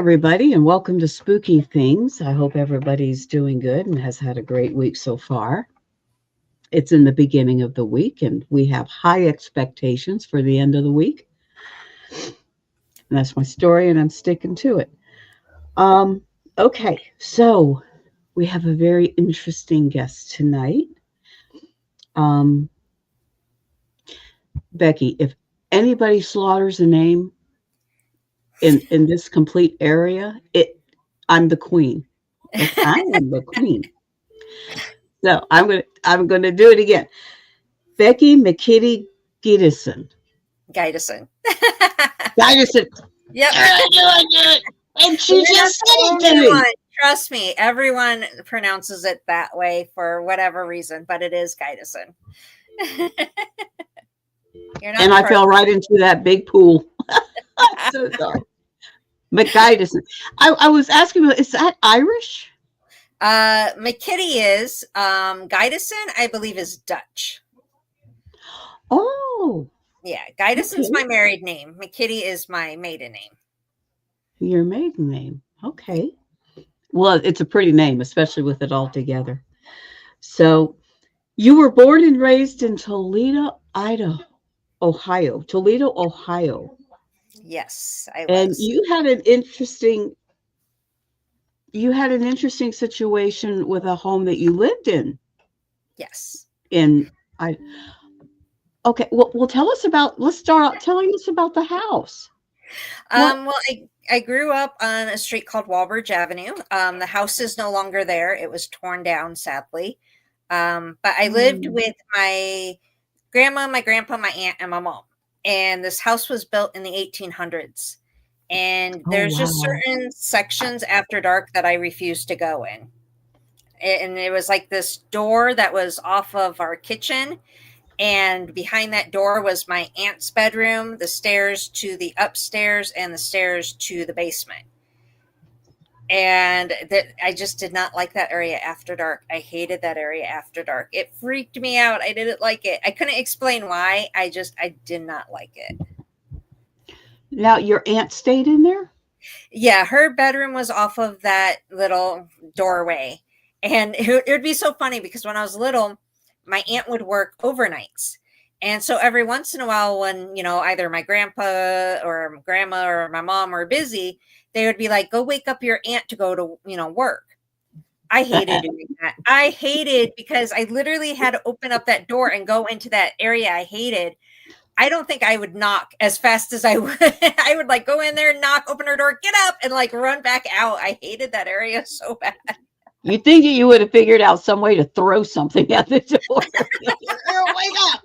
everybody, and welcome to Spooky Things. I hope everybody's doing good and has had a great week so far. It's in the beginning of the week, and we have high expectations for the end of the week. And that's my story, and I'm sticking to it. Um, okay, so we have a very interesting guest tonight. Um, Becky, if anybody slaughters a name in this complete area, I'm the queen. Okay, I am the queen. So I'm gonna do it again. Becky McKiddy-Gydesen. Gydesen. Gydesen. Yep. I do it. And she just said it to me. Trust me, everyone pronounces it that way for whatever reason, but it is Gydesen. And I fell right into that big pool. I'm so sorry. McGydesen. I was asking, is that Irish? McKiddy is. Gydesen, I believe, is Dutch. Oh. Yeah, Gydesen's my married name. McKiddy is my maiden name. Your maiden name. Okay. Well, it's a pretty name, especially with it all together. So you were born and raised in Toledo, Ohio. Toledo, Ohio. Yes, I was. And you had an interesting situation with a home that you lived in. Yes. Okay, well, let's start out telling us about the house. Well, I grew up on a street called Walbridge Avenue. The house is no longer there. It was torn down, sadly. But I lived with my grandma, my grandpa, my aunt, and my mom. And this house was built in the 1800s. And there's just certain sections after dark that I refused to go in. And it was like this door that was off of our kitchen. And behind that door was my aunt's bedroom, the stairs to the upstairs, and the stairs to the basement. And I just did not like that area after dark. I hated that area after dark. It freaked me out. I didn't like it. I couldn't explain why. I did not like it. Now, your aunt stayed in there? Yeah, her bedroom was off of that little doorway. And it would be so funny because when I was little, my aunt would work overnights. And so every once in a while when, either my grandpa or grandma or my mom were busy, they would be like, go wake up your aunt to go to, work. I hated doing that. I hated because I literally had to open up that door and go into that area I hated. I don't think I would knock as fast as I would. I would like go in there, knock, open her door, get up, and like run back out. I hated that area so bad. You think you would have figured out some way to throw something at the door? Wake up!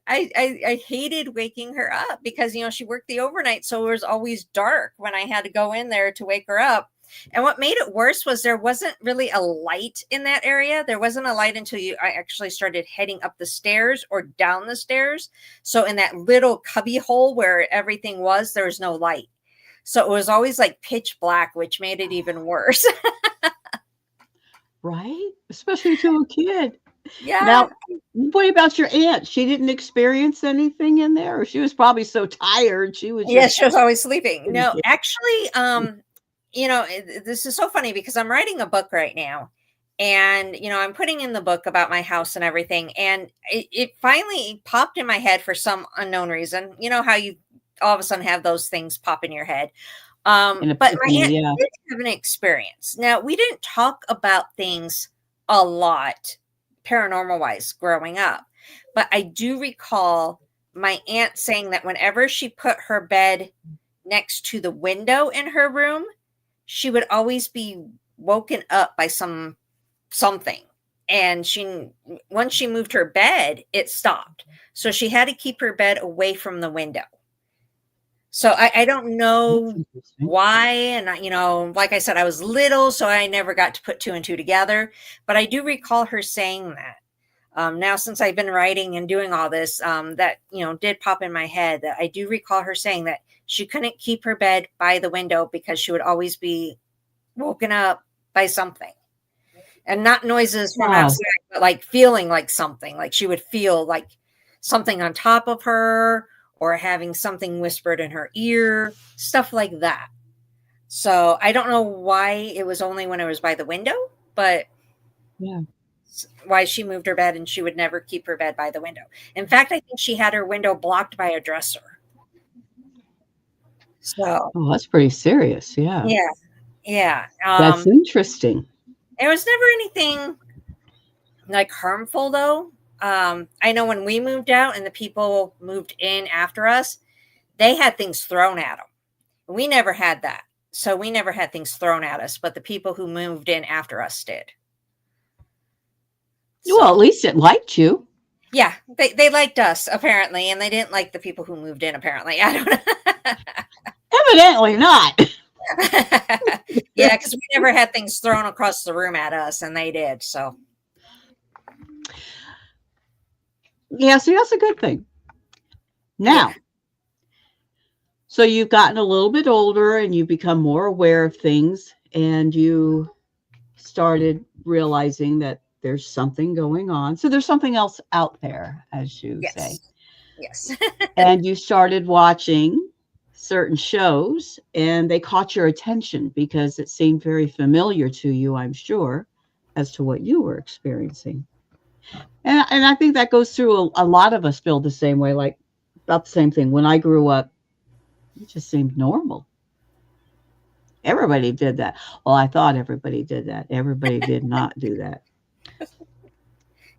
I hated waking her up because she worked the overnight, so it was always dark when I had to go in there to wake her up. And what made it worse was there wasn't really a light in that area. There wasn't a light until I actually started heading up the stairs or down the stairs. So in that little cubby hole where everything was, there was no light. So it was always like pitch black, which made it even worse. Right? Especially to a kid. Yeah. Now, what about your aunt? She didn't experience anything in there, or she was probably so tired. She was always sleeping. No, actually, this is so funny because I'm writing a book right now. And, I'm putting in the book about my house and everything. And it finally popped in my head for some unknown reason. You know how you all of a sudden have those things pop in your head. But my aunt did have an experience. Now, we didn't talk about things a lot paranormal wise growing up. But I do recall my aunt saying that whenever she put her bed next to the window in her room, she would always be woken up by something. And once she moved her bed, it stopped. So she had to keep her bed away from the window. So I don't know why. And, like I said, I was little, so I never got to put two and two together. But I do recall her saying that. Now, since I've been writing and doing all this, that, did pop in my head that I do recall her saying that she couldn't keep her bed by the window because she would always be woken up by something. And not noises from outside, but like feeling like something. Like she would feel like something on top of her or having something whispered in her ear, stuff like that. So I don't know why it was only when I was by the window, but Yeah. why she moved her bed and she would never keep her bed by the window. In fact, I think she had her window blocked by a dresser. So Oh, that's pretty serious. Yeah. yeah, yeah. That's interesting. There was never anything like harmful though. I know when we moved out and the people moved in after us, they had things thrown at them. We never had that. So we never had things thrown at us, but the people who moved in after us did. Well, at So least it liked you. yeah, they liked us apparently, and they didn't like the people who moved in apparently. I don't know. Evidently not. Yeah, because we never had things thrown across the room at us, and they did. So Yeah, see, that's a good thing. yeah, Now, so you've gotten a little bit older and you become more aware of things, and you started realizing that there's something going on. So there's something else out there, as you say. yes, yes. And you started watching certain shows, and they caught your attention because it seemed very familiar to you, I'm sure, as to what you were experiencing. And I think that goes through a lot of us feel the same way, like about the same thing. When I grew up, it just seemed normal. Everybody did that. Well, I thought everybody did that. Everybody did not do that.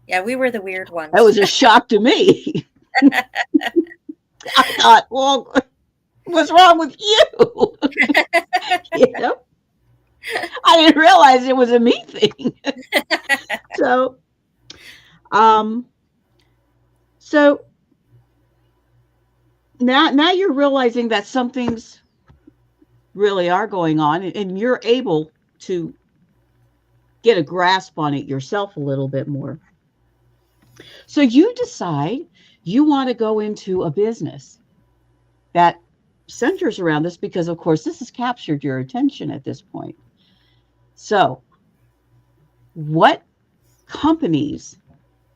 Yeah, we were the weird That ones. was a shock to me. I thought, well, what's wrong with you? You know, I didn't realize it was a me thing. So, um, so now you're realizing that some things really are going on, and you're able to get a grasp on it yourself a little bit more. So you decide you want to go into a business that centers around this because, of course, this has captured your attention at this point. So, what companies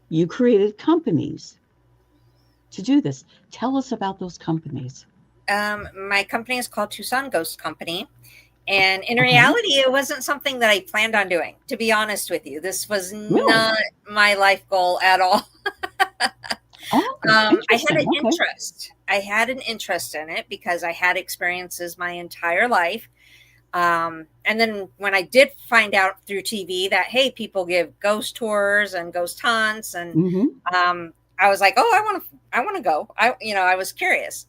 you created companies to do this? Tell us about those companies. My company is called Tucson Ghost Company. And in Okay. reality, it wasn't something that I planned on doing, to be honest with you. This was Really? not my life goal at all. Oh, I had interesting. an Okay. interest. I had an interest in it because I had experiences my entire life. And then when I did find out through TV that, hey, people give ghost tours and ghost hunts, and Mm-hmm. I was like, oh, I want to go. I was curious.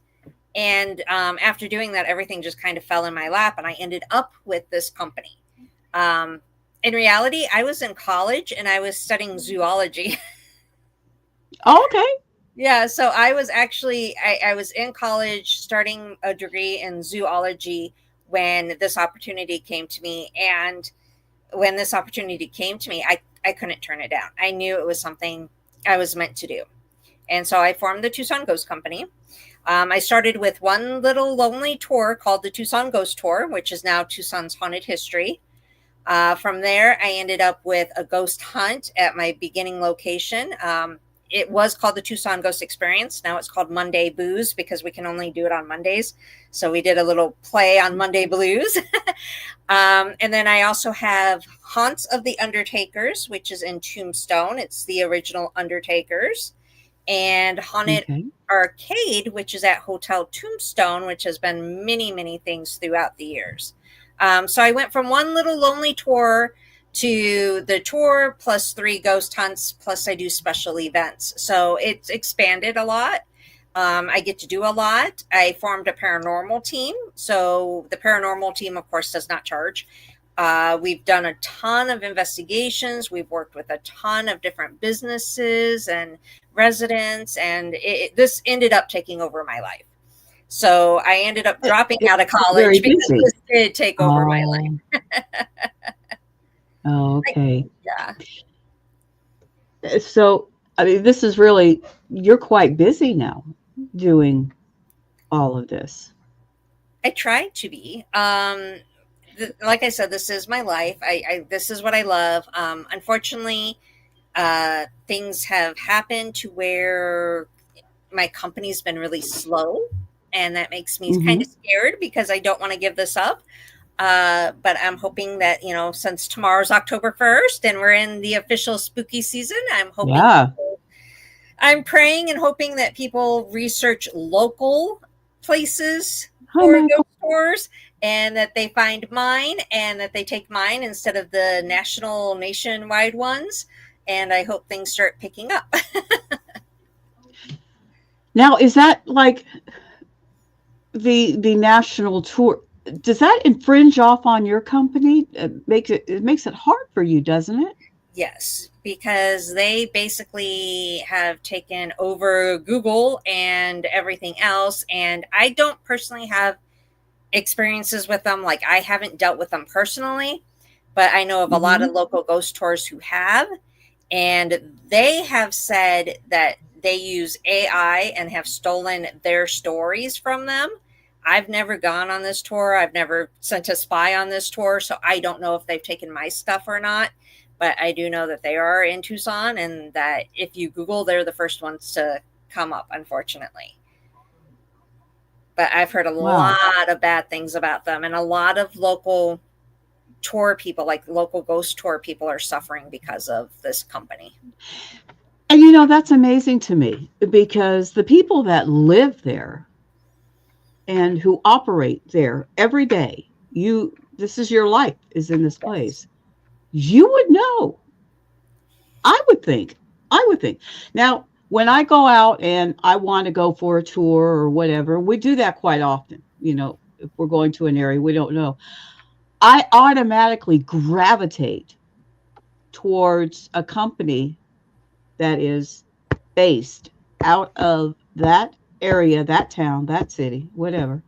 And after doing that, everything just kind of fell in my lap, and I ended up with this company. Um, in reality, I was in college and I was studying zoology. Oh, okay. Yeah, so I was actually I was in college starting a degree in zoology when this opportunity came to me. And when this opportunity came to me, I couldn't turn it down. I knew it was something I was meant to do. And so I formed the Tucson Ghost Company. I started with one little lonely tour called the Tucson Ghost Tour, which is now Tucson's Haunted History. From there, I ended up with a ghost hunt at my beginning location. It was called the Tucson Ghost Experience. Now it's called Monday Booze because we can only do it on Mondays. So we did a little play on Monday Blues. And then I also have Haunts of the Undertakers, which is in Tombstone. It's the original Undertakers. And Haunted Okay. Arcade, which is at Hotel Tombstone, which has been many, many things throughout the years. So I went from one little lonely tour to the tour plus 3 ghost hunts, plus I do special events. So it's expanded a lot. I get to do a lot. I formed a paranormal team. So the paranormal team, of course, does not charge. We've done a ton of investigations. We've worked with a ton of different businesses and residents, and this ended up taking over my life. So I ended up dropping It out of was very college because busy. this did take over my Oh, life. okay. Yeah, So, I mean, this is really, you're quite busy now doing all of this. I tried to be. Like I said, this is my life. This is what I love. Unfortunately, things have happened to where my company's been really slow, and that makes me kind Hmm. of scared because I don't want to give this up. But I'm hoping that, since tomorrow's October 1st and we're in the official spooky season, Yeah. I'm praying and hoping that people research local places Hi, for Michael. ghost tours, and that they find mine and that they take mine instead of the nationwide ones. And I hope things start picking up. Now, is that like the national tour? Does that infringe off on your company? It makes it hard for you, doesn't it? Yes, because they basically have taken over Google and everything else. And I don't personally have experiences with them. Like, I haven't dealt with them personally, but I know of a lot of Hmm. local ghost tours who have. And they have said that they use AI and have stolen their stories from them. I've never gone on this tour. I've never sent a spy on this tour. So I don't know if they've taken my stuff or not. But I do know that they are in Tucson, and that if you Google, they're the first ones to come up, unfortunately. But I've heard a Wow. lot of bad things about them, and a lot of local tour people, like local ghost tour people, are suffering because of this company. And that's amazing to me because the people that live there and who operate there every day, this is your life is in this Yes. place. You would know. I would think. I would think. Now, when I go out and I want to go for a tour or whatever, we do that quite often. If we're going to an area we don't know, I automatically gravitate towards a company that is based out of that area, that town, that city, whatever.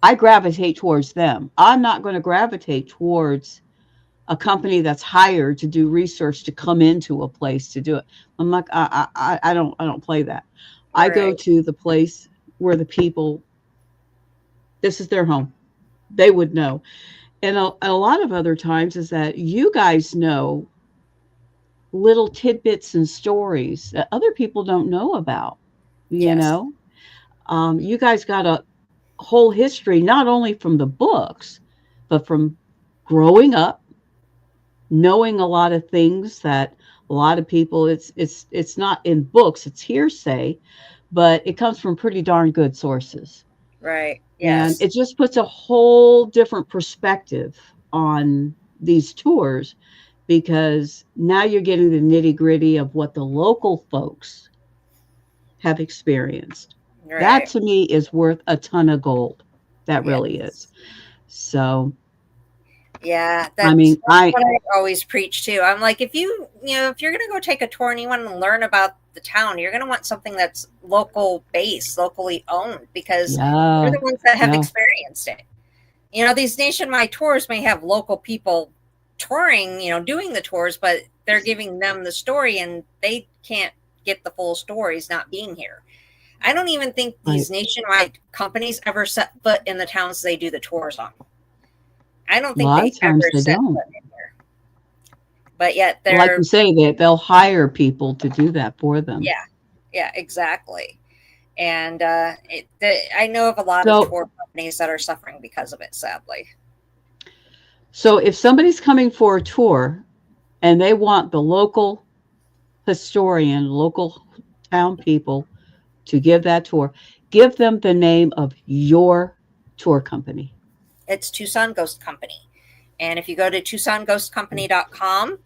I gravitate towards them. I'm not going to gravitate towards a company that's hired to do research to come into a place to do it. I'm like, I don't play that. I go Right. to the place where the people, this is their home. They would know. And a lot of other times is that you guys know little tidbits and stories that other people don't know about. You Yes. know, you guys got a whole history, not only from the books, but from growing up, knowing a lot of things that a lot of people, it's not in books, it's hearsay, but it comes from pretty darn good sources. Right. And Yes. it just puts a whole different perspective on these tours because now you're getting the nitty gritty of what the local folks have experienced. That Right. to me is worth a ton of gold. That really is. Yes. So, Yeah, I that's mean, I, what I always preach too. I'm like, if you're going to go take a tour and you want to learn about the town, you're going to want something that's local based, locally owned, because they're yeah, the ones that have yeah, experienced it. These nationwide tours may have local people touring, doing the tours, but they're giving them the story and they can't get the full stories not being here. I don't even think right. these nationwide companies ever set foot in the towns they do the tours on. I don't A think lot they of times ever they set don't. foot in there. But yet Like you they're, say, they'll hire people to do that for them. yeah, yeah, exactly. And I know of a lot of So, tour companies that are suffering because of it, sadly. so if somebody's coming for a tour and they want the local historian, local town people to give that tour, give them the name of your tour company. It's Tucson Ghost Company. And if you go to tucsonghostcompany.com,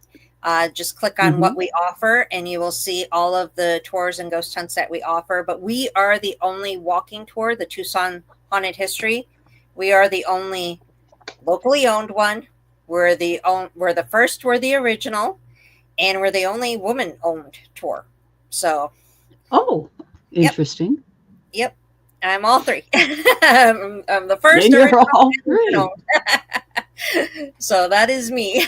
just click on what Mm-hmm. we offer and you will see all of the tours and ghost hunts that we offer. But we are the only walking tour, the Tucson Haunted History. We are the only locally owned one. We're the first, we're the original, and we're the only woman owned tour. So, Oh, yep, interesting. yep. I'm all three. I'm the first, And you're original, all and three. owned. So that is me.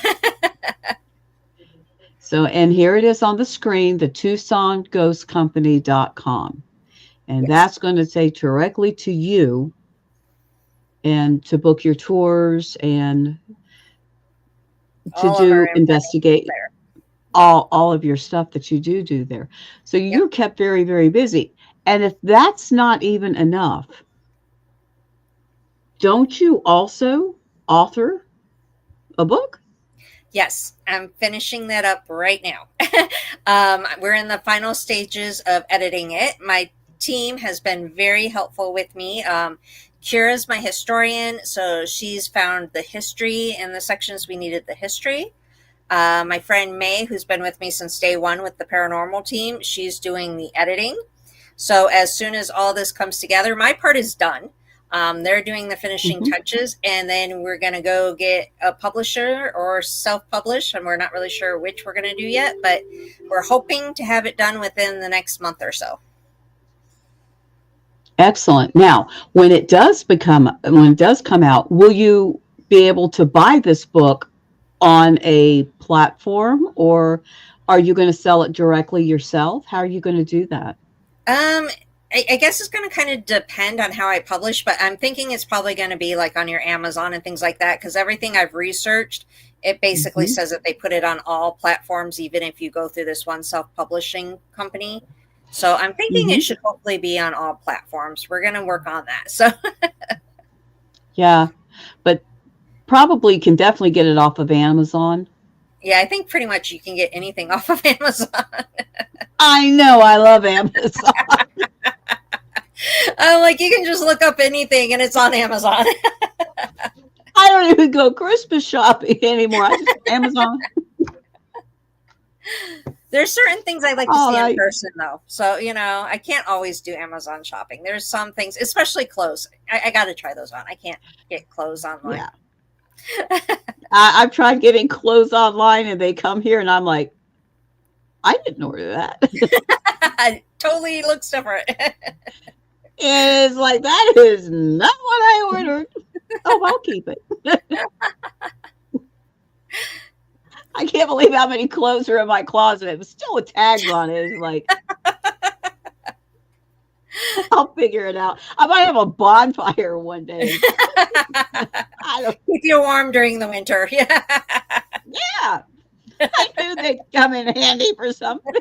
So, and here it is on the screen, the TucsonGhostCompany.com. And Yes. that's going to take directly to you and to book your tours and to All of our do information is investigate there. all of your stuff that you do there. So Yep. you're kept very, very busy. And if that's not even enough, don't you also author a book? Yes, I'm finishing that up right now. We're in the final stages of editing it. My team has been very helpful with me. Kira's my historian, so she's found the history in the sections we needed the history. My friend May, who's been with me since day one with the paranormal team, she's doing the editing. So as soon as all this comes together, my part is done. They're doing the finishing touches, and then we're going to go get a publisher or self-publish, and we're not really sure which we're going to do yet, but we're hoping to have it done within the next month or so. Excellent. Now, when it does come out, will you be able to buy this book on a platform, or are you going to sell it directly yourself? How are you going to do that? I guess it's going to kind of depend on how I publish, but I'm thinking it's probably going to be like on your Amazon and things like that, because everything I've researched, it basically says that they put it on all platforms, even if you go through this one self-publishing company. So I'm thinking it should hopefully be on all platforms. We're going to work on that. So yeah, but probably can definitely get it off of Amazon. Yeah, I think pretty much you can get anything off of Amazon. I know, I love Amazon. Like, you can just look up anything and it's on Amazon. I don't even go Christmas shopping anymore. I just Amazon. There's certain things I like to see in person, though. So, I can't always do Amazon shopping. There's some things, especially clothes. I got to try those on. I can't get clothes online. Yeah. I've tried getting clothes online, and they come here, and I'm like, I didn't order that. Totally looks different. It's like, that is not what I ordered. Oh, I'll keep it. I can't believe how many clothes are in my closet. It was still with tags on it. It's like, I'll figure it out. I might have a bonfire one day. Keep you warm during the winter. Yeah. Yeah. I knew they'd come in handy for something.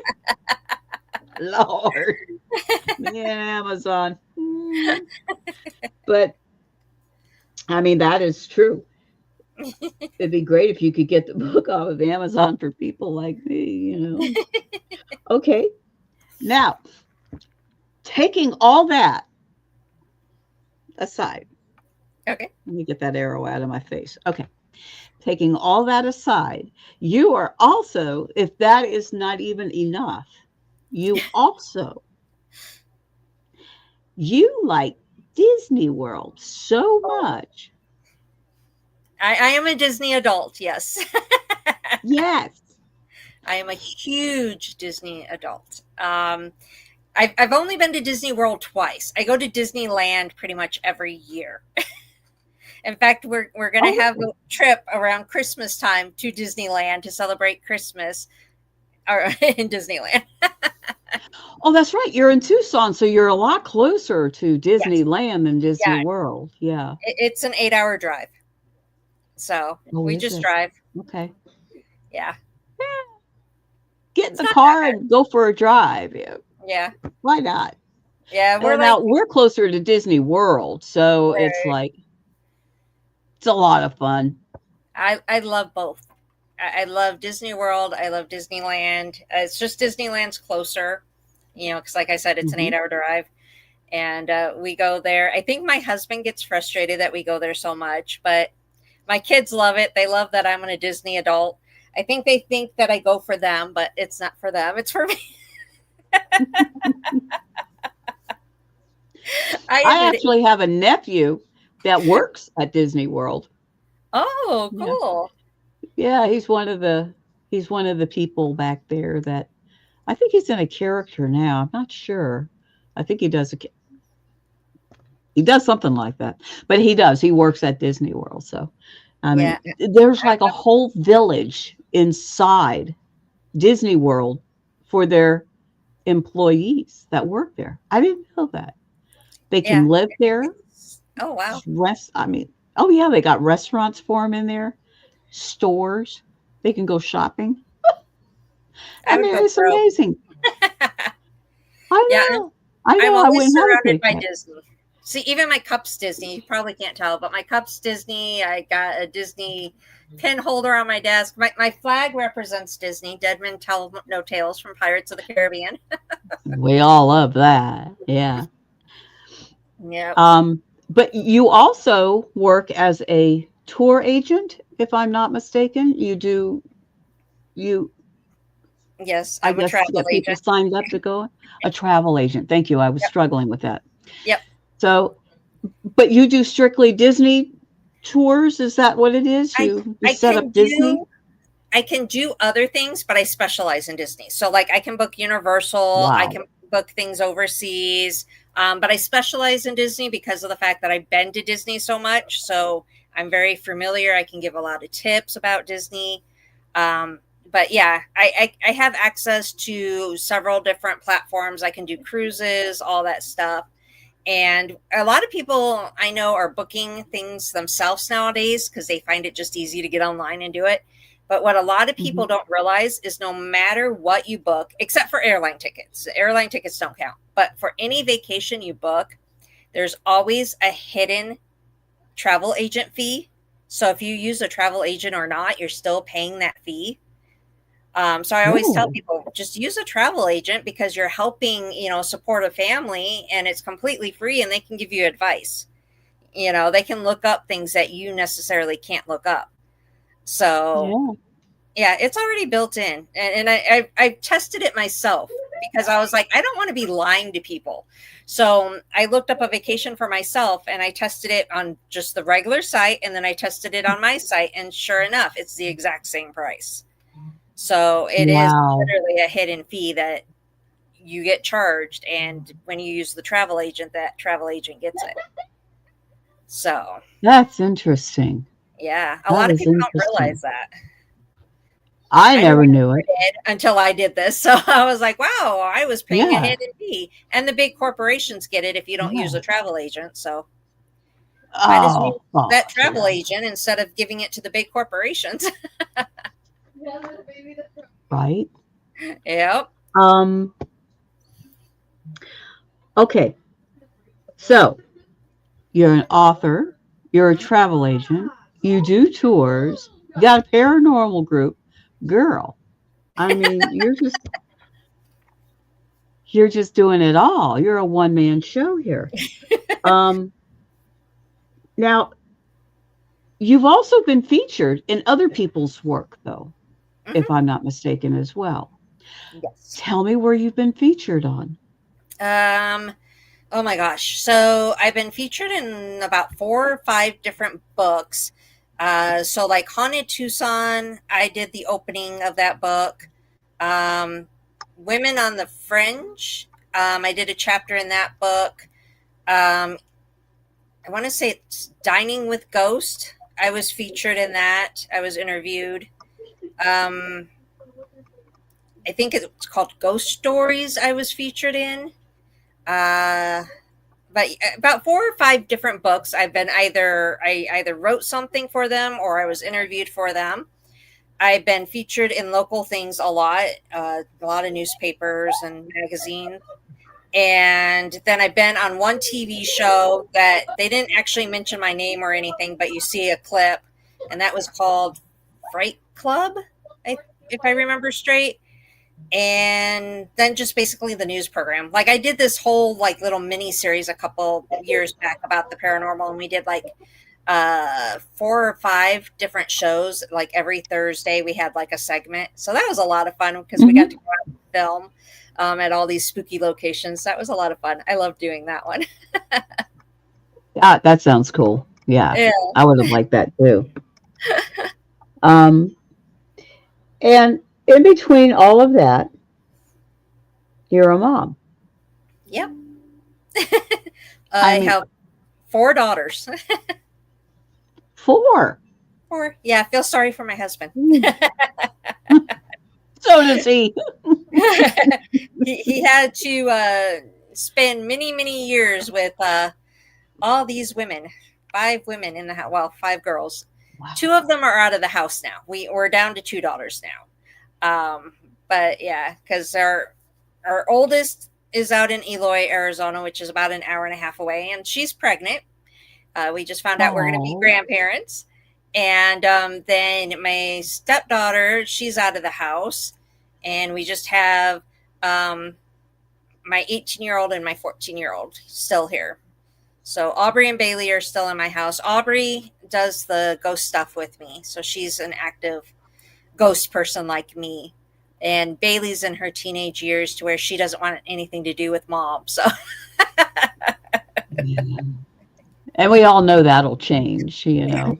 Lord. Yeah, Amazon. But, I mean, that is true. It'd be great if you could get the book off of Amazon for people like me, Okay. Now, taking all that aside. Okay. Let me get that arrow out of my face. Okay. Taking all that aside, you are also, if that is not even enough, you like Disney World so much. I am a Disney adult, yes. Yes. I am a huge Disney adult. I've only been to Disney World twice. I go to Disneyland pretty much every year. In fact, we're going to have a trip around Christmas time to Disneyland to celebrate Christmas in Disneyland. Oh, that's right. You're in Tucson, so you're a lot closer to Disneyland than Disney World. Yeah. It's an 8-hour drive. So we just drive. Okay. Yeah. Get in the car and go for a drive. Yeah. Why not? Yeah. We're closer to Disney World, so it's like, it's a lot of fun. I love both. I love Disney World. I love Disneyland. It's just Disneyland's closer, because like I said, it's an 8-hour drive. And we go there. I think my husband gets frustrated that we go there so much, but my kids love it. They love that I'm a Disney adult. I think they think that I go for them, but it's not for them. It's for me. I actually have a nephew that works at Disney World. Oh, cool. Yeah, he's one of the people back there that I think he's in a character now. I'm not sure. I think he does something like that. But he works at Disney World, so I mean, there's like a whole village inside Disney World for their employees that work there. I didn't know that. They can live there. Oh, wow. They got restaurants for them in there, stores. They can go shopping. It's amazing. I know. I'm always surrounded by Disney. See, even my cup's Disney. You probably can't tell, but my cup's Disney. I got a Disney pin holder on my desk. My flag represents Disney. Dead Men Tell No Tales from Pirates of the Caribbean. We all love that. Yeah. Yep. But you also work as a tour agent, if I'm not mistaken. You Yes, I I'm a guess to travel get people agent. signed up to go. A travel agent. Thank you. I was Yep. struggling with that. Yep. So, but you do strictly Disney tours? Is that what it is? I You I set can up Disney? do I can do other things, but I specialize in Disney. So like I can book Universal, I Wow. can book things overseas. But I specialize in Disney because of the fact that I've been to Disney so much. So I'm very familiar. I can give a lot of tips about Disney. But yeah, I have access to several different platforms. I can do cruises, all that stuff. And a lot of people I know are booking things themselves nowadays because they find it just easy to get online and do it. But what a lot of Hmm. people don't realize is no matter what you book, except for airline tickets don't count. But for any vacation you book, there's always a hidden travel agent fee. So if you use a travel agent or not, you're still paying that fee. So I always tell Oh, people just use a travel agent because you're helping, support a family and it's completely free and they can give you advice. They can look up things that you necessarily can't look up. So yeah. yeah, it's already built in. And I tested it myself because I was like, I don't want to be lying to people. So I looked up a vacation for myself and I tested it on just the regular site. And then I tested it on my site. And sure enough, it's the exact same price. So it is Wow. literally a hidden fee that you get charged. And when you use the travel agent, that travel agent gets it. So That's interesting. yeah, a That lot of is people don't interesting. realize that. I I know never I knew never it. did until I did this. So I was like, wow, I was paying a Yeah. hidden fee. And the big corporations get it if you don't use Yeah. a travel agent. So might as well use Oh, that gosh, travel yeah. agent instead of giving it to the big corporations. Right. Yep. Um, okay. So you're an author, you're a travel agent, you do tours, you got a paranormal group. Girl, I mean, you're just doing it all. You're a one-man show here. Um, now you've also been featured in other people's work though, if Hmm. I'm not mistaken as well. Yes. Tell me where you've been featured on. Um, oh my gosh. So I've been featured in about 4 or 5 different books. So like Haunted Tucson, I did the opening of that book. Um, Women on the Fringe, I did a chapter in that book. Um, I want to say it's Dining with Ghost. I was featured in that. I was interviewed. Um, I think it's called Ghost Stories. I was featured in. Uh, but about 4 or 5 different books. I either wrote something for them or I was interviewed for them. I've been featured in local things a lot of newspapers and magazines. And then I've been on one TV show that they didn't actually mention my name or anything, but you see a clip, and that was called Fright Club, if I remember straight. And then just basically the news program. Like I did this whole like little mini series a couple years back about the paranormal, and we did like 4 or 5 different shows. Like every Thursday, we had like a segment, so that was a lot of fun because we got to Hmm. go out and film at all these spooky locations. That was a lot of fun. I love doing that one. Yeah, that sounds cool. Yeah, Yeah. I would have liked that too. Um, and in between all of that, you're a mom. Yep. I I mean, have 4 daughters. four. Four. Yeah, I feel sorry for my husband. Mm. So does he. He had to spend many, many years with all these women, 5 women in the house. Well, 5 girls. Wow. 2 of them are out of the house now. We're down to 2 daughters now. But yeah, because our oldest is out in Eloy, Arizona, which is about an hour and a half away, and she's pregnant. We just found out we're going to be Oh, grandparents. And then my stepdaughter, she's out of the house. And we just have my 18-year-old and my 14-year-old still here. So Aubrey and Bailey are still in my house. Aubrey does the ghost stuff with me. So she's an active ghost person like me. And Bailey's in her teenage years to where she doesn't want anything to do with mom. So yeah. And we all know that'll change, you know.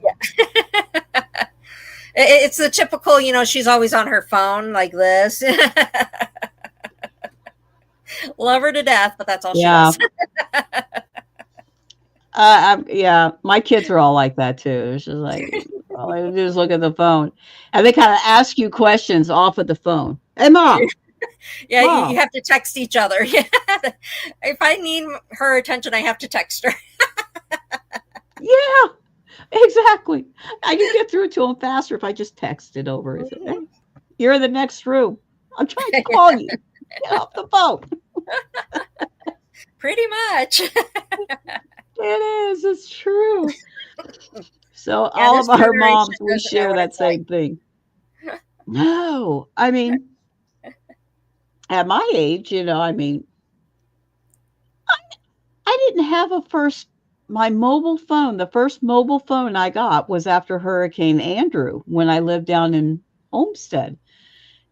it's the typical, she's always on her phone like this. Love her to death, but that's all she Yeah. does. Yeah, my kids are all like that too. It's just like all they do is look at the phone, and they kind of ask you questions off of the phone. Hey, mom, Yeah, you mom. have to text each other. Yeah. If I need her attention, I have to text her. Yeah, exactly. I can get through to them faster if I just text it over. Is it? Hey, you're in the next room. I'm trying to call you. Get off the phone. Pretty much. It is. It's true. So Yeah, all this of our generation moms, we doesn't know share what that it's like. same thing. No, I mean, at my age, I didn't have my mobile phone. The first mobile phone I got was after Hurricane Andrew when I lived down in Homestead.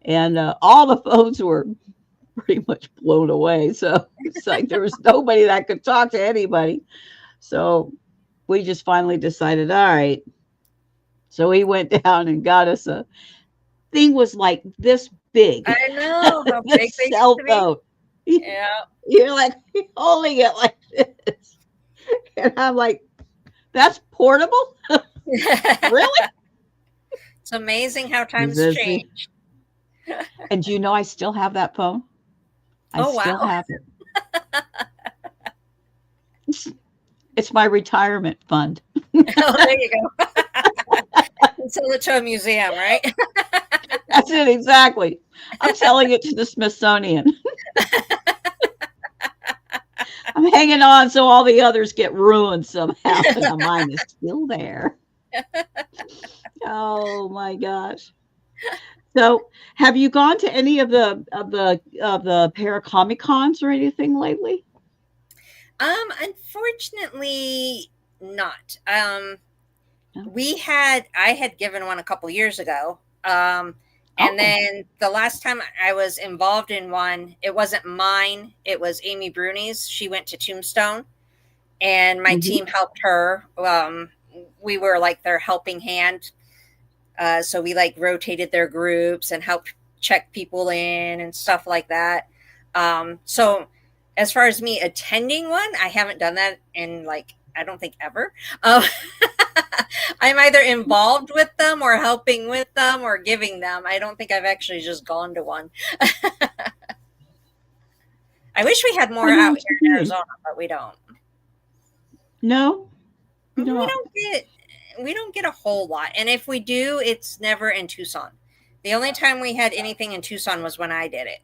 And all the phones were pretty much blown away. So it's like there was nobody that could talk to anybody. So we just finally decided, all right. So we went down and got us a thing was like this big, I know how big this they used cell to be. phone. Yeah. You're like holding it like this. And I'm like, that's portable? Really? It's amazing how He times says, change. and do you know I still have that phone? I Oh, still wow. have it. It's my retirement fund. Oh, there you go. Sell it to a museum, right? That's it, exactly. I'm selling it to the Smithsonian. I'm hanging on so all the others get ruined somehow, and mine is still there. Oh my gosh. So, have you gone to any of the Paracomic cons or anything lately? Unfortunately not. No. I had given one a couple years ago. And Oh. then the last time I was involved in one, it wasn't mine. It was Amy Bruni's. She went to Tombstone and my Hmm. team helped her. We were like their helping hand. So we like rotated their groups and helped check people in and stuff like that. So as far as me attending one, I haven't done that in like, I don't think ever. I'm either involved with them or helping with them or giving them. I don't think I've actually just gone to one. I wish we had more I know out what here you in mean. Arizona, but we don't. No, you We know, don't get a whole lot. And if we do, it's never in Tucson. The only time we had anything in Tucson was when I did it.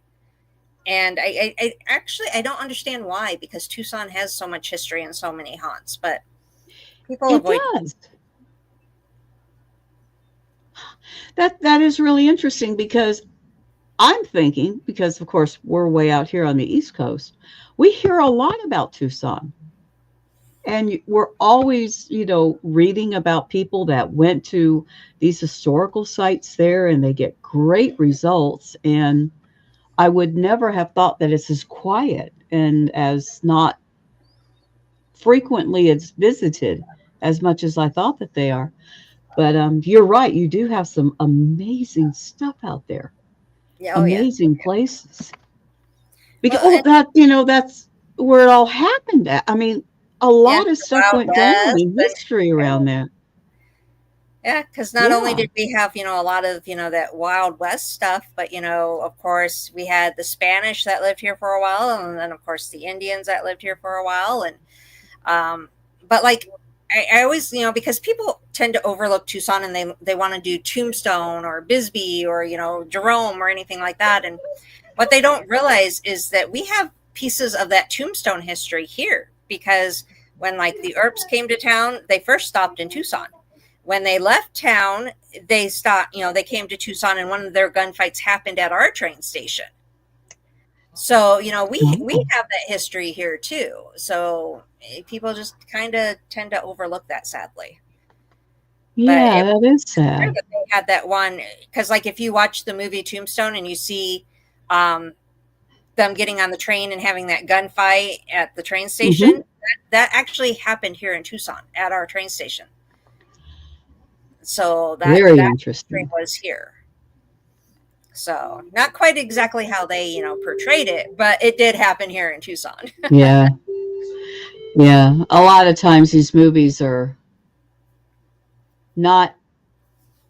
And I actually I don't understand why, because Tucson has so much history and so many haunts, but people it avoid. does. That is really interesting because I'm thinking, because of course we're way out here on the East Coast, we hear a lot about Tucson. And we're always, reading about people that went to these historical sites there and they get great results. And I would never have thought that it's as quiet and as not frequently it's visited as much as I thought that they are. But you're right. You do have some amazing stuff out there, Yeah, oh yeah. amazing places. Because Well, oh, and that's where it all happened. At. I mean, a yeah, lot of the stuff Wild went down West in and history around that. yeah, because not only Yeah. did we have, a lot of, that Wild West stuff, but, of course, we had the Spanish that lived here for a while, and then, of course, the Indians that lived here for a while. And, but like, I always, because people tend to overlook Tucson and they want to do Tombstone or Bisbee or, Jerome or anything like that. And what they don't realize is that we have pieces of that tombstone history here, because when like the Earps came to town, they first stopped in Tucson. When they left town, they stopped, they came to Tucson, and one of their gunfights happened at our train station. So, we have that history here too. So people just kind of tend to overlook that, sadly. Yeah, that is sad. That they had that one, because like if you watch the movie Tombstone and you see them getting on the train and having that gunfight at the train station, Mm-hmm. that actually happened here in Tucson at our train station. So that Very train interesting. was here. So not quite exactly how they, portrayed it, but it did happen here in Tucson. Yeah. Yeah. A lot of times these movies are not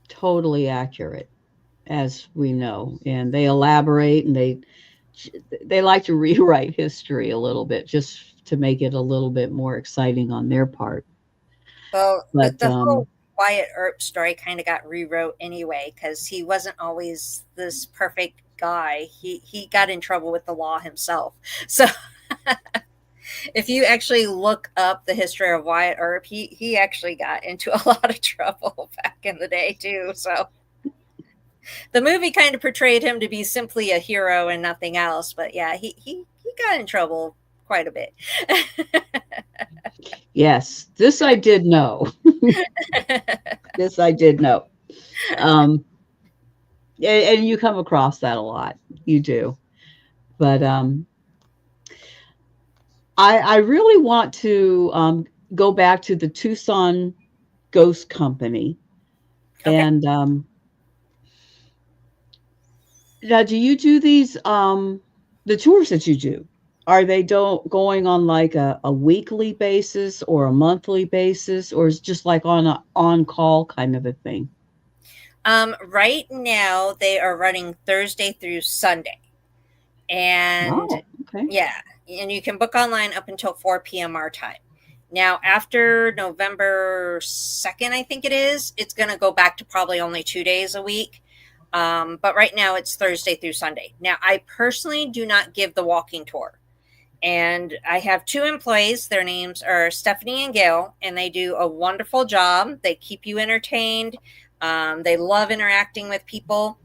totally accurate, as we know, and they elaborate and they like to rewrite history a little bit just to make it a little bit more exciting on their part. Well, But the whole Wyatt Earp story kind of got rewrote anyway, because he wasn't always this perfect guy. He got in trouble with the law himself. So if you actually look up the history of Wyatt Earp, he actually got into a lot of trouble back in the day too. So the movie kind of portrayed him to be simply a hero and nothing else. But yeah, he got in trouble quite a bit. yes, this I did know. This I did know. Um, and you come across that a lot. You do. But I really want to go back to the Tucson Ghost Company. Okay. And now, do you do these the tours that you do? Are they don't going on like a weekly basis or a monthly basis, or is it just like on a on call kind of a thing? Right now they are running Thursday through Sunday. And Oh, okay. yeah, and you can book online up until 4 p.m. our time. Now, after November 2nd, I think it is, it's going to go back to probably only 2 days a week. But right now it's Thursday through Sunday. Now, I personally do not give the walking tour. And I have two employees. Their names are Stephanie and Gail, and they do a wonderful job. They keep you entertained. They love interacting with people.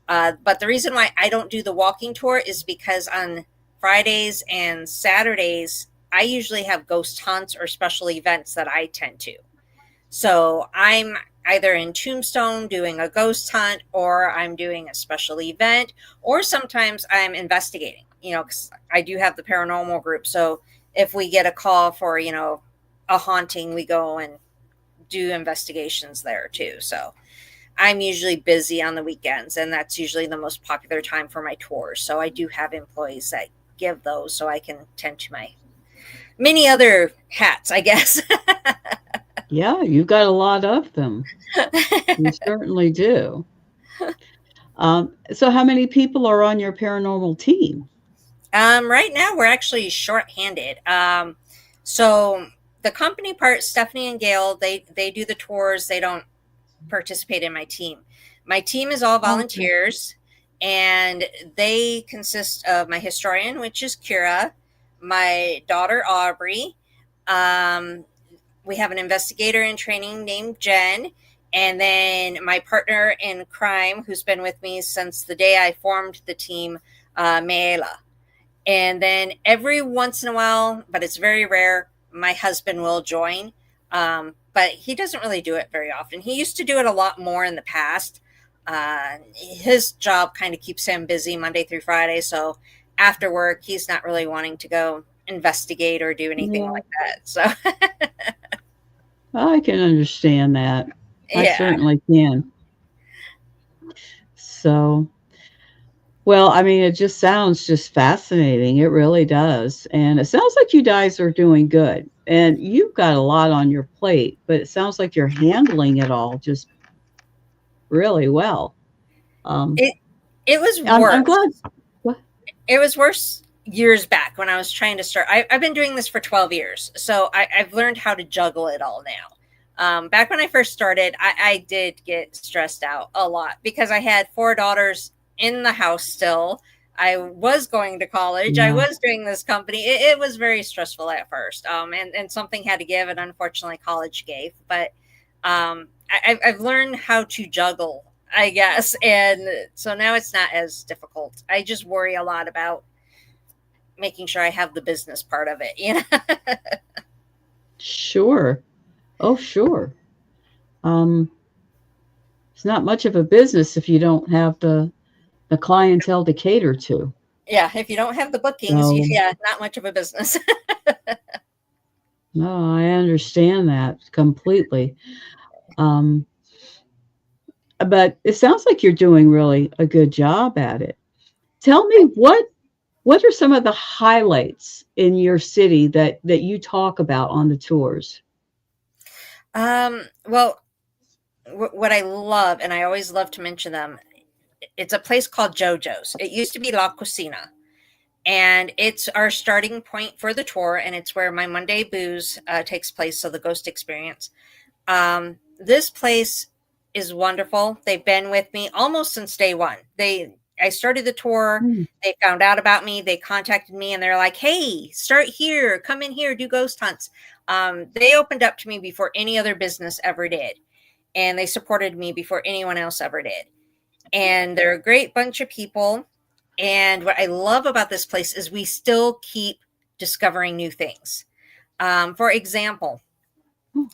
But the reason why I don't do the walking tour is because on Fridays and Saturdays, I usually have ghost hunts or special events that I tend to. So I'm either in Tombstone doing a ghost hunt, or I'm doing a special event, or sometimes I'm investigating, because I do have the paranormal group. So if we get a call for, a haunting, we go and do investigations there too. So I'm usually busy on the weekends, and that's usually the most popular time for my tours. So I do have employees that give those so I can tend to my many other hats, I guess. Yeah, you've got a lot of them. You certainly do. So how many people are on your paranormal team? Right now we're actually short-handed. So the company part, Stephanie and Gail, they do the tours. They don't participate in my team. My team is all Okay. volunteers, and they consist of my historian, which is Kira, my daughter Aubrey. Um, we have an investigator in training named Jen, and then my partner in crime, who's been with me since the day I formed the team, Meela. And then every once in a while, but it's very rare, my husband will join. But he doesn't really do it very often. He used to do it a lot more in the past. His job kind of keeps him busy Monday through Friday. So after work, he's not really wanting to go investigate or do anything Yeah, like that. So, I can understand that. I yeah. certainly can. So, well, I mean, it just sounds just fascinating. It really does. And it sounds like you guys are doing good. And you've got a lot on your plate, but it sounds like you're handling it all just really well. Um, It, it was I'm worse. glad. What? It was worse years back when I was trying to start. I've been doing this for 12 years. So I've learned how to juggle it all now. Back when I first started, I did get stressed out a lot because I had four daughters in the house still. I was going to college. I Yeah. was doing this company. It was very stressful at first. And something had to give, and unfortunately college gave. But I've learned how to juggle, I guess. And so now it's not as difficult. I just worry a lot about making sure I have the business part of it, you know? Sure. Oh, sure. Um, it's not much of a business if you don't have the clientele to cater to. Yeah, if you don't have the bookings, So, yeah, not much of a business. no, I understand that completely. Um, but it sounds like you're doing really a good job at it. Tell me what are some of the highlights in your city that you talk about on the tours? Well, what I love, and I always love to mention them, it's a place called JoJo's. It used to be La Cocina, and it's our starting point for the tour, and it's where my Monday booze takes place, so the ghost experience. This place is wonderful. They've been with me almost since day one. I started the tour. Mm. They found out about me. They contacted me and they're like, "Hey, start here. Come in here. Do ghost hunts." They opened up to me before any other business ever did, and they supported me before anyone else ever did. And they're a great bunch of people. And what I love about this place is we still keep discovering new things. For example,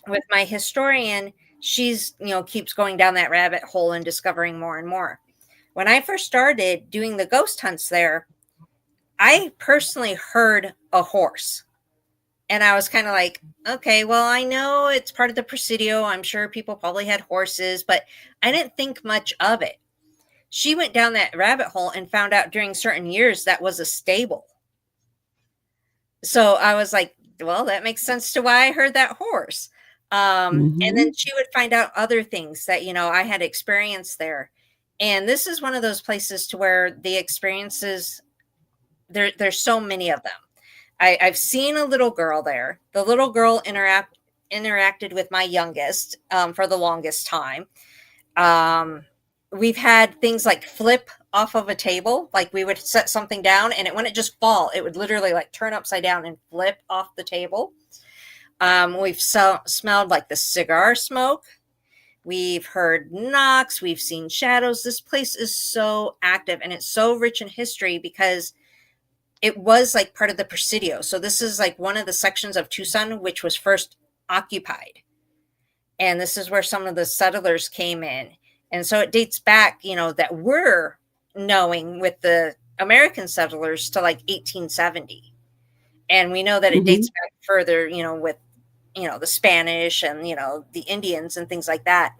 with my historian, she's, keeps going down that rabbit hole and discovering more and more. When I first started doing the ghost hunts there, I personally heard a horse. And I was kind of like, okay, well, I know it's part of the Presidio. I'm sure people probably had horses, but I didn't think much of it. She went down that rabbit hole and found out during certain years that was a stable. So I was like, well, that makes sense to why I heard that horse. And then Mhm. she would find out other things that, I had experienced there. And this is one of those places to where the experiences, there's so many of them. I've seen a little girl there. The little girl interacted with my youngest for the longest time. Um, we've had things like flip off of a table. Like we would set something down and it wouldn't just fall. It would literally like turn upside down and flip off the table. We've smelled like the cigar smoke. We've heard knocks. We've seen shadows. This place is so active and it's so rich in history because it was like part of the Presidio. So this is like one of the sections of Tucson which was first occupied. And this is where some of the settlers came in. And so it dates back, that we're knowing with the American settlers to like 1870. And we know that it dates Mhm. back further, with, the Spanish and, the Indians and things like that.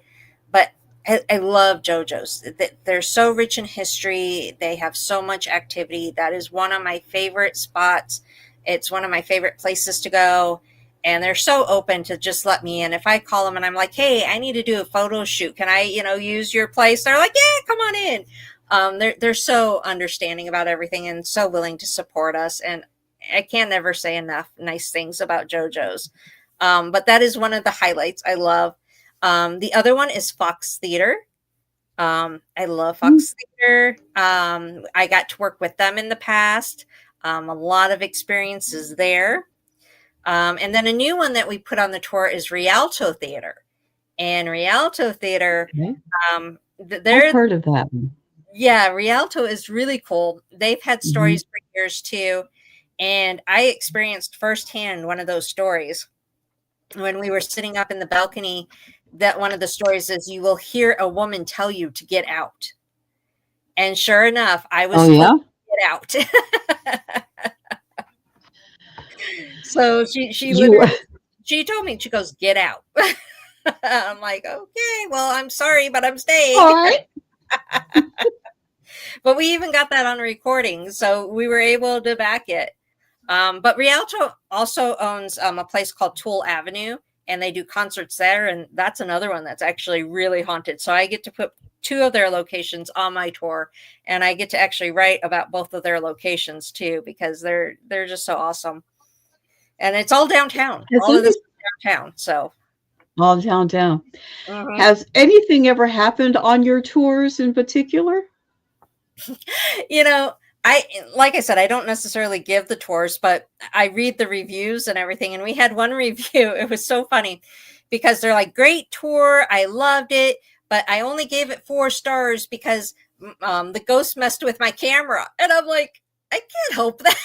But I love JoJo's. They're so rich in history. They have so much activity. That is one of my favorite spots. It's one of my favorite places to go. And they're so open to just let me in. If I call them and I'm like, hey, I need to do a photo shoot. Can I, use your place? They're like, yeah, come on in. They're so understanding about everything and so willing to support us. And I can't never say enough nice things about JoJo's. But that is one of the highlights I love. The other one is Fox Theater. I love Mm. Fox Theater. I got to work with them in the past. A lot of experiences there. And then a new one that we put on the tour is Rialto Theater. And Rialto Theater, Okay. I've they're, heard of that one. yeah, Rialto is really cool. They've had Mhm. stories for years too. And I experienced firsthand one of those stories when we were sitting up in the balcony. That one of the stories is you will hear a woman tell you to get out. And sure enough, I Oh, was told yeah? to get out. So she You literally, she told me, she goes, get out. I'm like, okay, well, I'm sorry, but I'm staying. alright. But we even got that on recording, so we were able to back it. But Rialto also owns a place called Toole Avenue, and they do concerts there, and that's another one that's actually really haunted. So I get to put two of their locations on my tour, and I get to actually write about both of their locations too because they're just so awesome. And it's all downtown. Has All of this any is downtown. So, all downtown. mhm. Has anything ever happened on your tours in particular? you know, like I said, I don't necessarily give the tours, but I read the reviews and everything. And we had one review. It was so funny because they're like, great tour. I loved it, but I only gave it 4 stars because the ghost messed with my camera. And I'm like, I can't help that.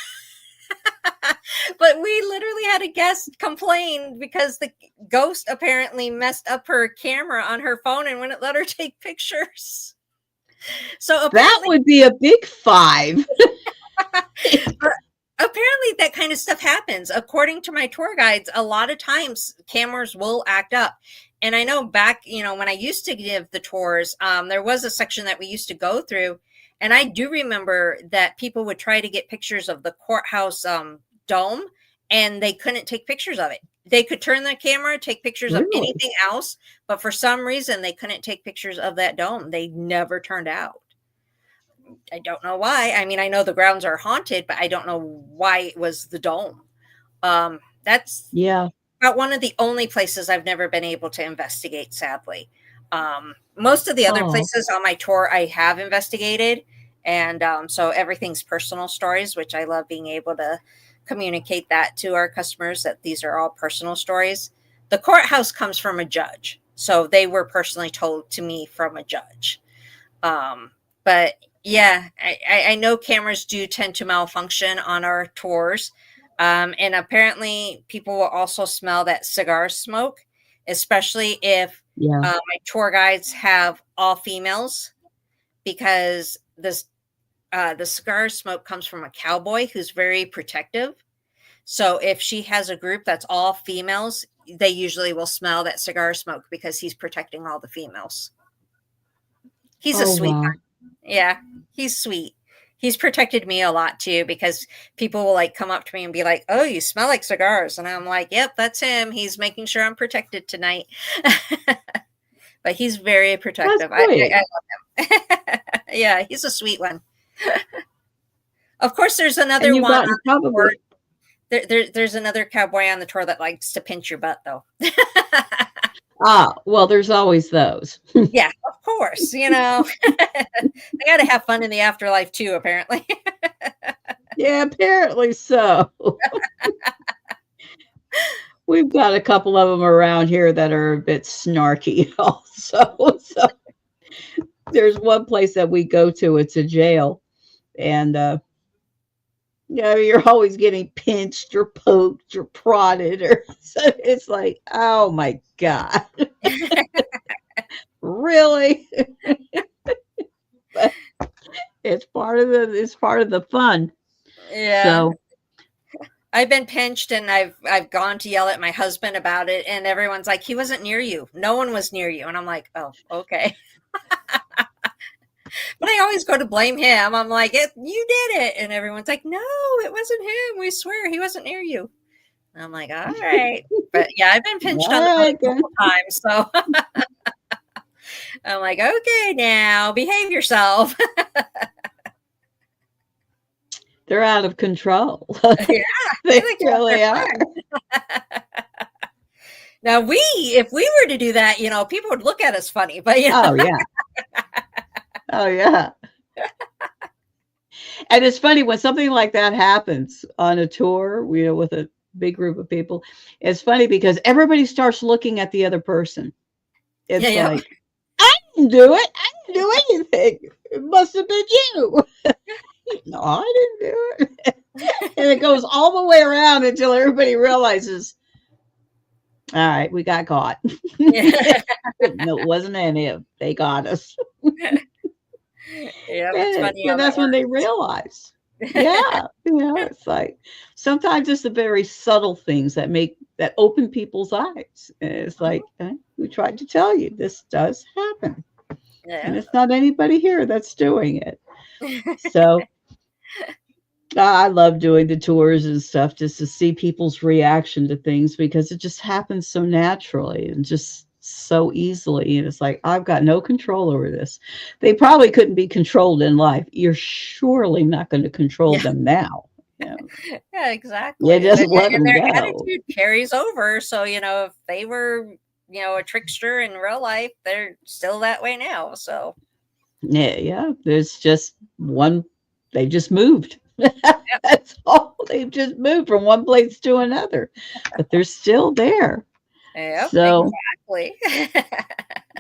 But we literally had a guest complain because the ghost apparently messed up her camera on her phone and wouldn't let her take pictures. So That apparently would be a big 5. apparently that kind of stuff happens. According to my tour guides, a lot of times cameras will act up. And I know back, when I used to give the tours, there was a section that we used to go through. And I do remember that people would try to get pictures of the courthouse dome, and they couldn't take pictures of it. They could turn the camera, take pictures of Really? anything else, but for some reason they couldn't take pictures of that dome. They never turned out. I don't know why. I mean, I know the grounds are haunted, but I don't know why it was the dome. That's Yeah. about one of the only places I've never been able to investigate, sadly. Most of the other Oh, places on my tour I have investigated. And so everything's personal stories, which I love being able to communicate that to our customers, that these are all personal stories. The courthouse comes from a judge. So they were personally told to me from a judge. But yeah, I know cameras do tend to malfunction on our tours. And apparently, people will also smell that cigar smoke, especially if yeah. my tour guides have all females, because the cigar smoke comes from a cowboy who's very protective. So if she has a group that's all females, they usually will smell that cigar smoke because he's protecting all the females. He's a Oh, sweet. wow. Yeah, he's sweet. He's protected me a lot too, because people will like come up to me and be like, "Oh, you smell like cigars," and I'm like, "Yep, that's him. He's making sure I'm protected tonight." But he's very That's protective. great. I love him. Yeah, he's a sweet one. Of course, there's And another you've one on gotten the tour. probably There's another cowboy on the tour that likes to pinch your butt, though. well, there's always those. Yeah, of course. I got to have fun in the afterlife too, apparently. Yeah, apparently so. We've got a couple of them around here that are a bit snarky also. So there's one place that we go to, it's a jail, and you're always getting pinched or poked or prodded, or so it's like, oh my God, really? But it's part of the fun. Yeah. So I've been pinched, and I've gone to yell at my husband about it, and everyone's like, "He wasn't near you. No one was near you." And I'm like, "Oh, okay." But I always go to blame him. I'm like, "You did it." And everyone's like, "No, it wasn't him. We swear he wasn't near you." And I'm like, "All right." But yeah, I've been pinched on the all butt right a then. couple times. So I'm like, "Okay, now behave yourself." They're out of control. Yeah, They they can have really their are. fun. Now, if we were to do that, people would look at us funny, but Oh yeah. Oh yeah. And it's funny when something like that happens on a tour, with a big group of people. It's funny because everybody starts looking at the other person. yeah, It's yeah. like, I didn't do it. I didn't do anything. It must have been you. No, I didn't do it. And it goes all the way around until everybody realizes, all right, we got caught. Yeah. No, it wasn't any of them. They got us. Yeah, it's And, funny how that that's when they works. realize. Yeah, it's like sometimes it's the very subtle things that open people's eyes. And it's like, we tried to tell you this does happen, and Yeah. it's not anybody here that's doing it. So I love doing the tours and stuff just to see people's reaction to things because it just happens so naturally and just so easily. And it's like, I've got no control over this. They probably couldn't be controlled in life. You're surely not going to control Yeah. them now. You know, Yeah, you exactly. And just their let and them their go. attitude carries over. So, if they were, a trickster in real life, they're still that way now. So Yeah, yeah. There's just one. They just moved. Yep. That's all. They've just moved from one place to another, but they're still there. Yep, So, exactly.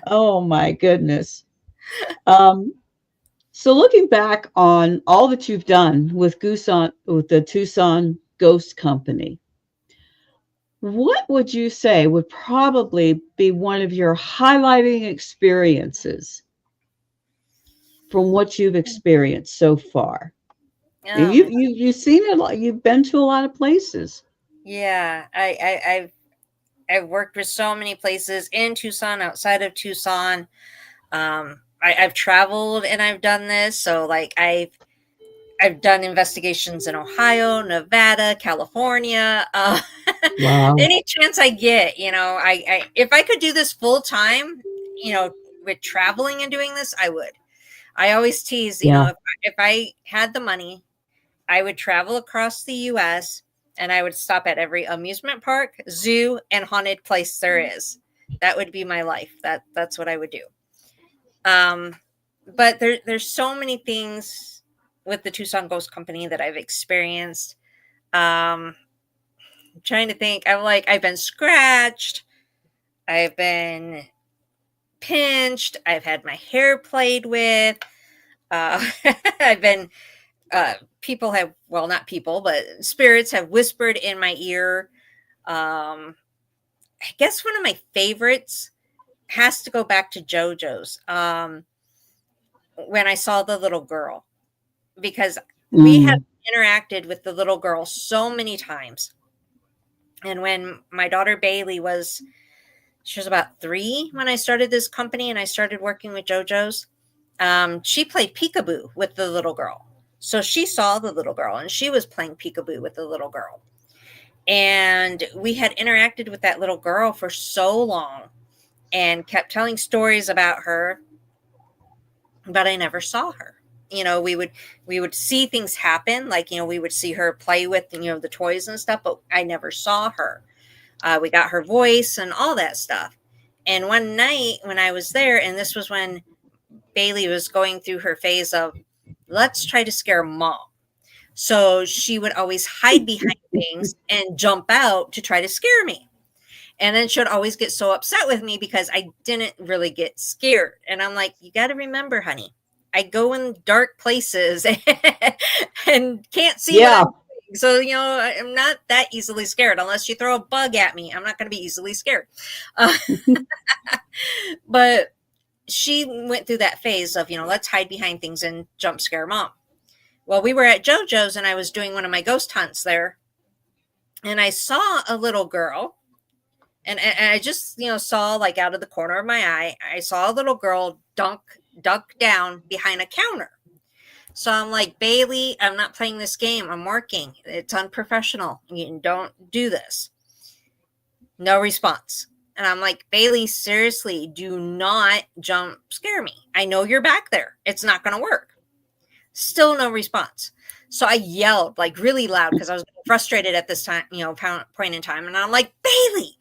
oh my goodness. Um, so looking back on all that you've done with the Tucson Ghost Company, what would you say would probably be one of your highlighting experiences from what you've experienced so far? Um, You've seen a lot. You've been to a lot of places. yeah, I've worked with so many places in Tucson, outside of Tucson. I've traveled and I've done this. So like I've done investigations in Ohio, Nevada, California. Wow. Any chance I get, I if I could do this full time, with traveling and doing this, I would. I always tease, Yeah. if I had the money, I would travel across the U.S. and I would stop at every amusement park, zoo, and haunted place there is. That would be my life. That's what I would do. Um, but there's so many things with the Tucson Ghost Company that I've experienced. I'm trying to think. I've been scratched. I've been pinched. I've had my hair played with. I've been people have, well, not people, but spirits have whispered in my ear. I guess one of my favorites has to go back to JoJo's. When I saw the little girl, because we have Mm. interacted with the little girl so many times. And when my daughter Bailey she was about 3 when I started this company and I started working with JoJo's. She played peekaboo with the little girl. So she saw the little girl and she was playing peekaboo with the little girl. And we had interacted with that little girl for so long and kept telling stories about her, but I never saw her. We would see things happen, like we would see her play with the toys and stuff, but I never saw her. We got her voice and all that stuff. And one night when I was there, and this was when Bailey was going through her phase of, let's try to scare mom. So she would always hide behind things and jump out to try to scare me. And then she'd always get so upset with me because I didn't really get scared. And I'm like, you got to remember, honey, I go in dark places and can't see what I'm Yeah. doing. So, I'm not that easily scared unless you throw a bug at me. I'm not going to be easily scared. Uh, but she went through that phase of, let's hide behind things and jump scare mom. Well, we were at JoJo's and I was doing one of my ghost hunts there. And I saw a little girl. And I just, saw like out of the corner of my eye, I saw a little girl duck down behind a counter. So I'm like, Bailey, I'm not playing this game. I'm working. It's unprofessional. You don't do this. No response. And I'm like, Bailey, seriously, do not jump scare me. I know you're back there. It's not going to work. Still no response. So I yelled like really loud because I was frustrated at this time, point in time. And I'm like, Bailey.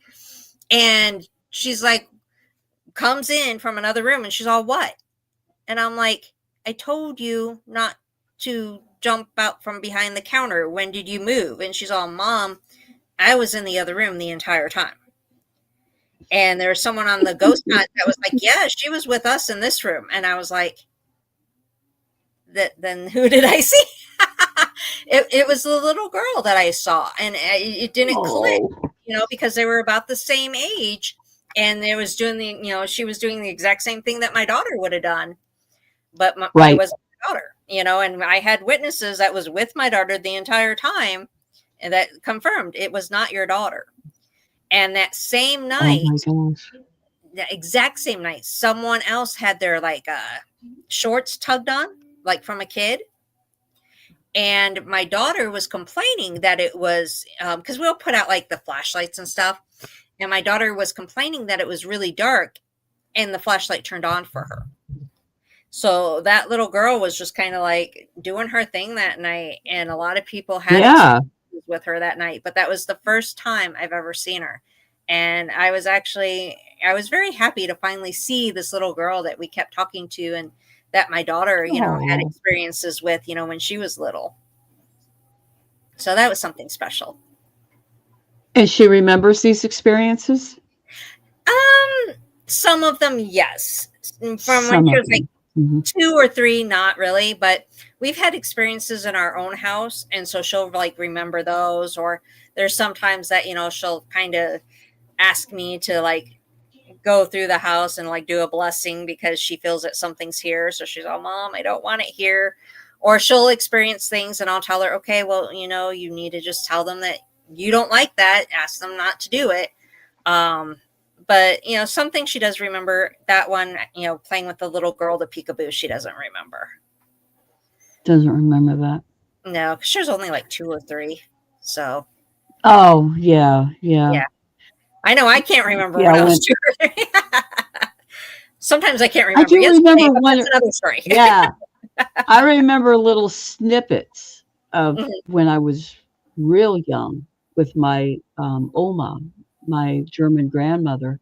And she's like, comes in from another room and she's all, what? And I'm like, I told you not to jump out from behind the counter. When did you move? And she's all, Mom, I was in the other room the entire time. And there was someone on the ghost hunt that was like, yeah, she was with us in this room. And I was like, then who did I see? It was the little girl that I saw, and it didn't click, Oh. because they were about the same age, and they was doing she was doing the exact same thing that my daughter would have done, but it Right. wasn't my daughter, and I had witnesses that was with my daughter the entire time, and that confirmed it was not your daughter. And that same Oh my night, gosh. the exact same night, someone else had their like shorts tugged on, like from a kid. And my daughter was complaining that it was because we'll put out like the flashlights and stuff. And my daughter was complaining that it was really dark and the flashlight turned on for her. So that little girl was just kind of like doing her thing that night. And a lot of people had Yeah. experiences with her that night. But that was the first time I've ever seen her. And I was very happy to finally see this little girl that we kept talking to and that my daughter, had Oh. experiences with, when she was little. So that was something special. And she remembers these experiences? Some of them, yes. From when Some she of was like them. Mhm. 2 or 3, not really, but we've had experiences in our own house, and so she'll, like, remember those, or there's sometimes that, she'll kinda ask me to, like, go through the house and, like, do a blessing because she feels that something's here, so she's all, "Mom, I don't want it here." Or she'll experience things and I'll tell her, "Okay, well, you need to just tell them that you don't like that, ask them not to do it." Um, but something she does remember, that one, playing with the little girl, the peekaboo, she doesn't remember. Doesn't remember that. No, 'cause she was only like 2 or 3. So, Oh, yeah, yeah. yeah. I know I can't remember Yeah, when I was when 2 or 3. Sometimes I can't I remember do yesterday, remember but one. that's another story. Yeah, I remember little snippets of Mhm. when I was real young with my, Oma, my German grandmother,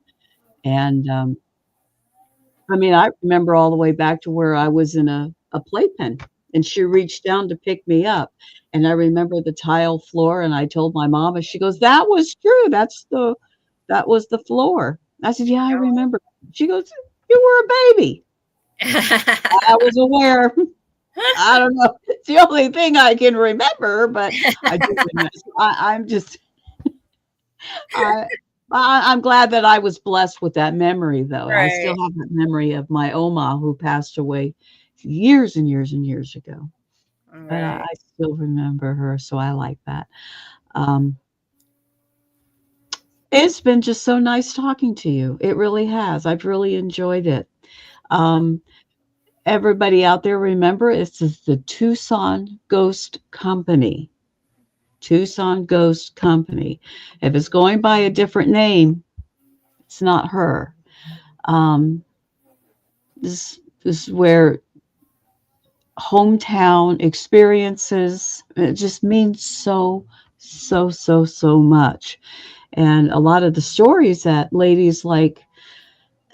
and, I mean, I remember all the way back to where I was in a playpen, and she reached down to pick me up, and I remember the tile floor, and I told my mom, and she goes, "That was true, that was the floor." I said, "Yeah, I remember." She goes, "You were a baby." I was aware. I don't know. It's the only thing I can remember, but I do remember. I'm just I I'm glad that I was blessed with that memory, though. I still Right, have that memory of my Oma who passed away years and years and years ago, but right. I still remember her, so I like that. Um, it's been just so nice talking to you. It really has. I've really enjoyed it. Um, everybody out there, remember, this is the Tucson Ghost Company. Tucson Ghost Company. If it's going by a different name, it's not her. Um, this is where hometown experiences, it just means so, so, so, so much. And a lot of the stories that ladies like,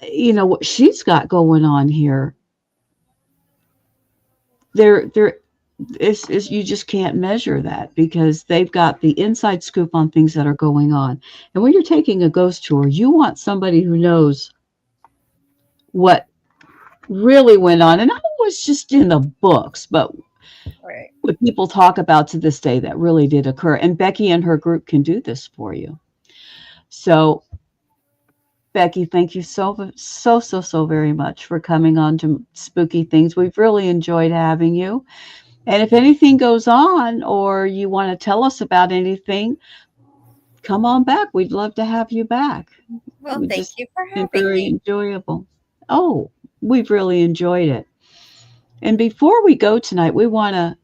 what she's got going on here, they're it's you just can't measure that because they've got the inside scoop on things that are going on. And when you're taking a ghost tour, you want somebody who knows what really went on. And I was just in the books, but Right. what people talk about to this day that really did occur. And Becky and her group can do this for you. So, Becky, thank you so, so, so, so very much for coming on to Spooky Things. We've really enjoyed having you. And if anything goes on or you want to tell us about anything, come on back. We'd love to have you back. Well, We thank just you for been having very me. enjoyable. Oh, we've really enjoyed it. And before we go tonight, we want to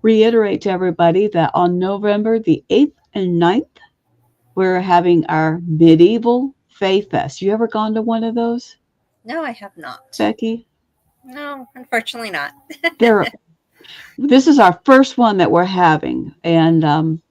reiterate to everybody that on November the 8th and 9th, we're having our medieval Fae Fest. You ever gone to one of those, No, I have not. Becky? No, unfortunately not. There, this is our first one that we're having, and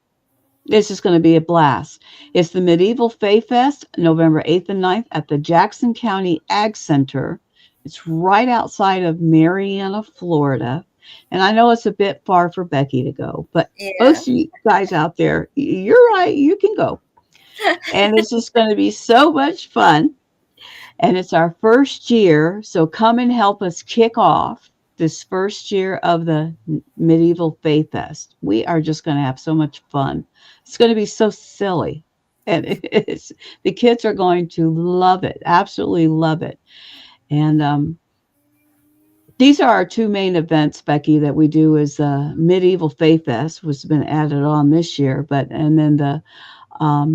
this is going to be a blast. It's the Medieval Fae Fest, November 8th and 9th at the Jackson County Ag Center. It's right outside of Marianna, Florida. And I know it's a bit far for Becky to go, but Yeah. most of you guys out there, you're right, you can go. And it's just going to be so much fun. And it's our first year. So come and help us kick off this first year of the Medieval Faith Fest. We are just going to have so much fun. It's going to be so silly. And the kids are going to love it, absolutely love it. And these are our two main events, Becky, that we do is Medieval Faith Fest, which has been added on this year, and then the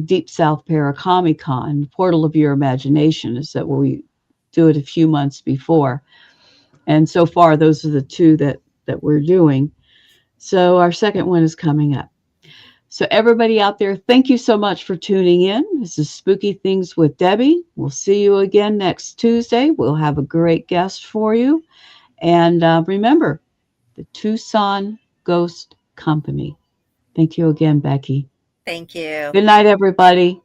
Deep South Paracomic Con, Portal of Your Imagination, is that we do it a few months before. And so far, those are the two that we're doing. So our second one is coming up. So everybody out there, thank you so much for tuning in. This is Spooky Things with Debbie. We'll see you again next Tuesday. We'll have a great guest for you. And remember, the Tucson Ghost Company. Thank you again, Becky. Thank you. Good night, everybody.